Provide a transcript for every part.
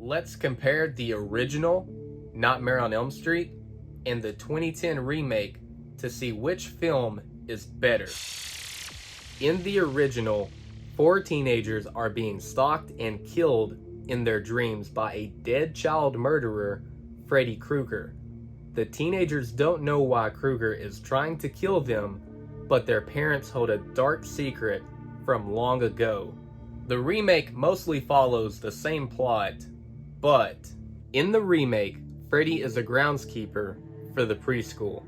Let's compare the original Nightmare on Elm Street and the 2010 remake to see which film is better. In the original, 4 teenagers are being stalked and killed in their dreams by a dead child murderer, Freddy Krueger. The teenagers don't know why Krueger is trying to kill them, but their parents hold a dark secret from long ago. The remake mostly follows the same plot, but in the remake, Freddy is a groundskeeper for the preschool.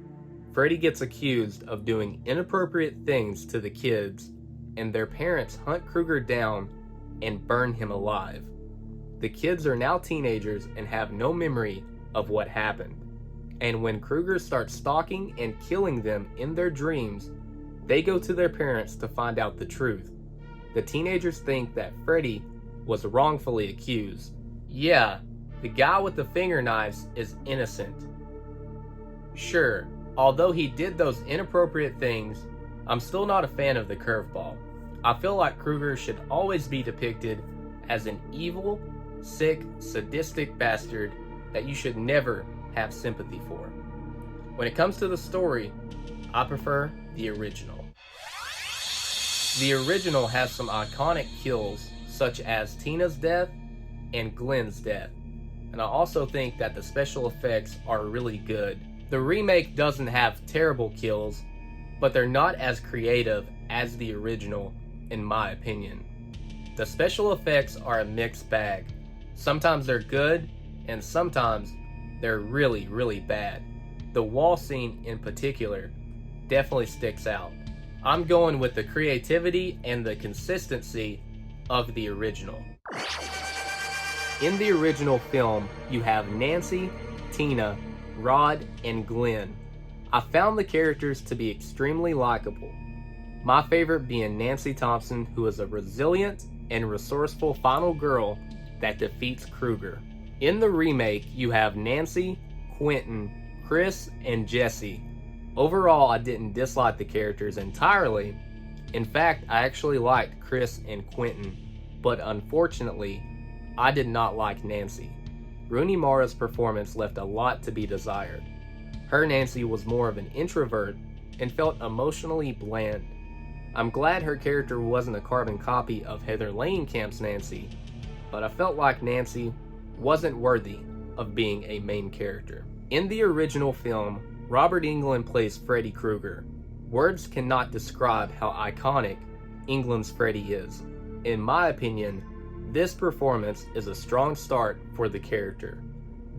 Freddy gets accused of doing inappropriate things to the kids, and their parents hunt Krueger down and burn him alive. The kids are now teenagers and have no memory of what happened. And when Krueger starts stalking and killing them in their dreams, they go to their parents to find out the truth. The teenagers think that Freddy was wrongfully accused. Yeah, the guy with the finger knives is innocent. Sure, although he did those inappropriate things, I'm still not a fan of the curveball. I feel like Krueger should always be depicted as an evil, sick, sadistic bastard that you should never have sympathy for. When it comes to the story, I prefer the original. The original has some iconic kills, such as Tina's death and Glenn's death, and I also think that the special effects are really good. The remake doesn't have terrible kills, but they're not as creative as the original, in my opinion. The special effects are a mixed bag. Sometimes they're good, and sometimes they're really, really bad. The wall scene in particular definitely sticks out. I'm going with the creativity and the consistency of the original. In the original film, you have Nancy, Tina, Rod, and Glenn. I found the characters to be extremely likable. My favorite being Nancy Thompson, who is a resilient and resourceful final girl that defeats Krueger. In the remake, you have Nancy, Quentin, Chris, and Jesse. Overall, I didn't dislike the characters entirely. In fact, I actually liked Chris and Quentin, but unfortunately, I did not like Nancy. Rooney Mara's performance left a lot to be desired. Her Nancy was more of an introvert and felt emotionally bland. I'm glad her character wasn't a carbon copy of Heather Langenkamp's Nancy, but I felt like Nancy wasn't worthy of being a main character. In the original film, Robert Englund plays Freddy Krueger. Words cannot describe how iconic Englund's Freddy is. In my opinion, this performance is a strong start for the character.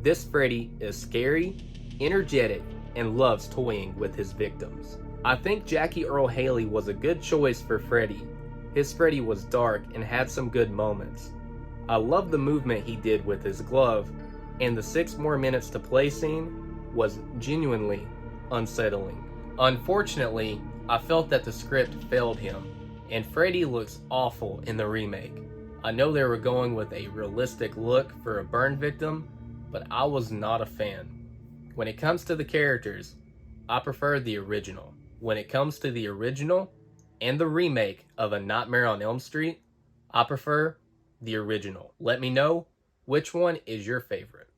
This Freddy is scary, energetic, and loves toying with his victims. I think Jackie Earle Haley was a good choice for Freddy. His Freddy was dark and had some good moments. I love the movement he did with his glove, and the 6 more minutes to play scene was genuinely unsettling. Unfortunately, I felt that the script failed him, and Freddy looks awful in the remake. I know they were going with a realistic look for a burn victim, but I was not a fan. When it comes to the characters, I prefer the original. When it comes to the original and the remake of A Nightmare on Elm Street, I prefer the original. Let me know which one is your favorite.